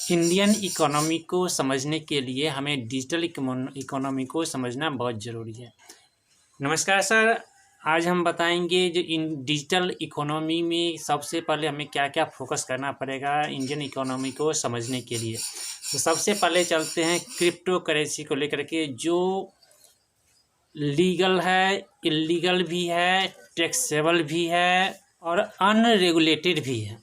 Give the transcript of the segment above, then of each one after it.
Indian economy को समझने के लिए हमें डिजिटल इकोनॉमी को समझना बहुत ज़रूरी है। नमस्कार सर, आज हम बताएंगे जो इन डिजिटल इकोनॉमी में सबसे पहले हमें क्या क्या फोकस करना पड़ेगा इंडियन इकोनॉमी को समझने के लिए। तो सबसे पहले चलते हैं क्रिप्टो करेंसी को लेकर के, जो लीगल है, इलीगल भी है, टैक्सेबल भी है और अनरेगुलेटेड भी है।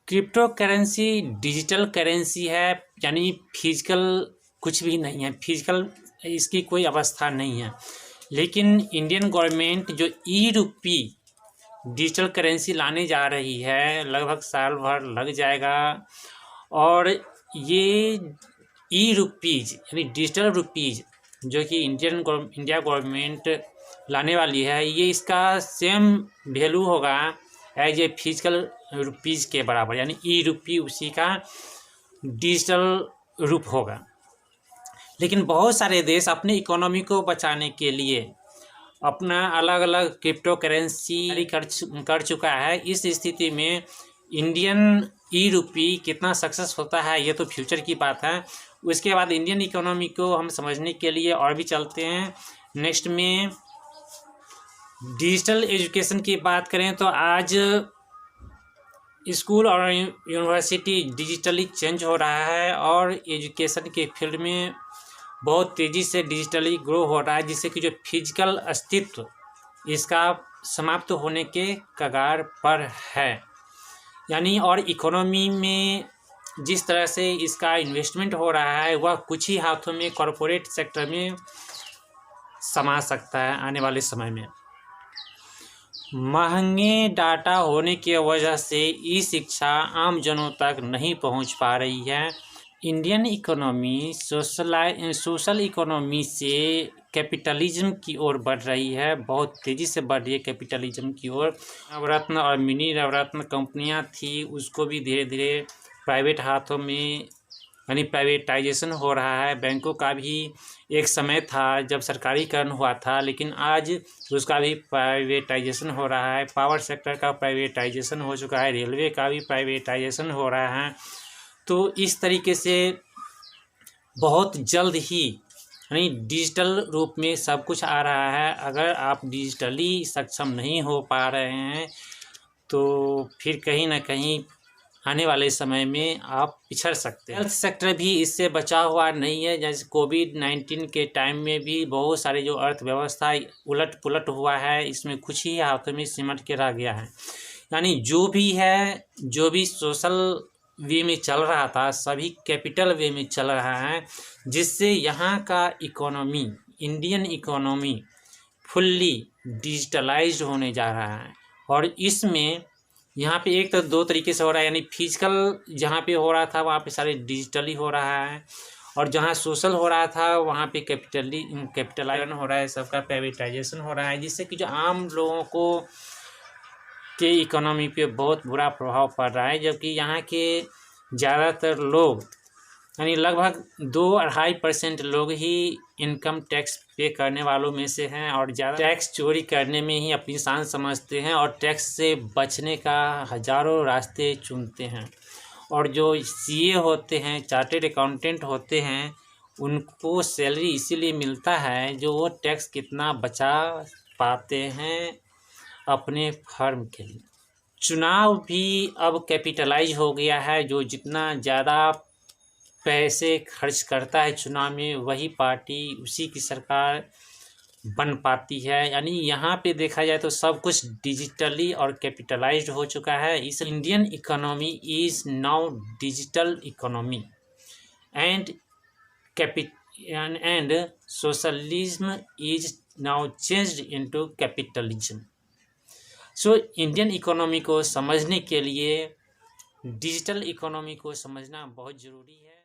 क्रिप्टो करेंसी डिजिटल करेंसी है, यानी फिजिकल कुछ भी नहीं है, फिजिकल इसकी कोई अवस्था नहीं है। लेकिन इंडियन गवर्नमेंट जो ई रूपी डिजिटल करेंसी लाने जा रही है, लगभग साल भर लग जाएगा। और ये ई रुपीज़ यानी डिजिटल रुपीज़ जो कि इंडिया गवर्नमेंट लाने वाली है, ये इसका सेम वैल्यू होगा एज ए फिजिकल रुपीज़ के बराबर, यानी ई रुपी उसी का डिजिटल रूप होगा। लेकिन बहुत सारे देश अपने इकोनॉमी को बचाने के लिए अपना अलग अलग क्रिप्टो करेंसी कर चुका है। इस स्थिति में इंडियन ई रुपी कितना सक्सेस होता है ये तो फ्यूचर की बात है। उसके बाद इंडियन इकोनॉमी को हम समझने के लिए और भी चलते हैं। नेक्स्ट में डिजिटल एजुकेशन की बात करें तो आज स्कूल और यूनिवर्सिटी डिजिटली चेंज हो रहा है और एजुकेशन के फील्ड में बहुत तेज़ी से डिजिटली ग्रो हो रहा है, जिससे कि जो फिजिकल अस्तित्व इसका समाप्त होने के कगार पर है। यानी और इकोनॉमी में जिस तरह से इसका इन्वेस्टमेंट हो रहा है वह कुछ ही हाथों में कॉरपोरेट सेक्टर में समा सकता है आने वाले समय में। महंगे डाटा होने की वजह से ई शिक्षा आम जनों तक नहीं पहुंच पा रही है। इंडियन इकोनॉमी सोशल इकोनॉमी से कैपिटलिज्म की ओर बढ़ रही है, बहुत तेज़ी से बढ़ रही है कैपिटलिज्म की ओर। नवरत्न और मिनी नवरत्न कंपनियां थी, उसको भी धीरे धीरे प्राइवेट हाथों में यानी प्राइवेटाइजेशन हो रहा है। बैंकों का भी एक समय था जब सरकारीकरण हुआ था, लेकिन आज उसका भी प्राइवेटाइजेशन हो रहा है। पावर सेक्टर का प्राइवेटाइजेशन हो चुका है, रेलवे का भी प्राइवेटाइजेशन हो रहा है। तो इस तरीके से बहुत जल्द ही यानी डिजिटल रूप में सब कुछ आ रहा है। अगर आप डिजिटली सक्षम नहीं हो पा रहे हैं तो फिर कहीं ना कहीं आने वाले समय में आप पिछड़ सकते हैं। हेल्थ सेक्टर भी इससे बचा हुआ नहीं है। जैसे कोविड-19 के टाइम में भी बहुत सारे जो अर्थव्यवस्था उलट पुलट हुआ है, इसमें कुछ ही हाथों में सिमट के रह गया है। यानी जो भी है, जो भी सोशल वे में चल रहा था, सभी कैपिटल वे में चल रहा है, जिससे यहाँ का economy, Indian economy fully digitalised होने जा रहा है। और इसमें यहाँ पे एक तो दो तरीके से हो रहा है, यानी फिजिकल जहाँ पे हो रहा था वहाँ पे सारे डिजिटली हो रहा है, और जहाँ सोशल हो रहा था वहाँ पे कैपिटलाइजेशन हो रहा है, सबका प्राइवेटाइजेशन हो रहा है, जिससे कि जो आम लोगों को के इकोनॉमी पे बहुत बुरा प्रभाव पड़ रहा है। जबकि यहाँ के ज़्यादातर लोग यानी लगभग 2-2.5% लोग ही इनकम टैक्स पे करने वालों में से हैं, और ज़्यादा टैक्स चोरी करने में ही अपनी शान समझते हैं और टैक्स से बचने का हज़ारों रास्ते चुनते हैं। और जो सीए होते हैं, चार्टेड अकाउंटेंट होते हैं, उनको सैलरी इसीलिए मिलता है जो वो टैक्स कितना बचा पाते हैं अपने फर्म के लिए। चुनाव भी अब कैपिटलाइज हो गया है। जो जितना ज़्यादा पैसे खर्च करता है चुनाव में, वही पार्टी, उसी की सरकार बन पाती है। यानी यहाँ पे देखा जाए तो सब कुछ डिजिटली और कैपिटलाइज्ड हो चुका है। इस Indian economy is now digital economy and socialism is now changed into capitalism. So Indian economy को समझने के लिए डिजिटल इकोनॉमी को समझना बहुत ज़रूरी है।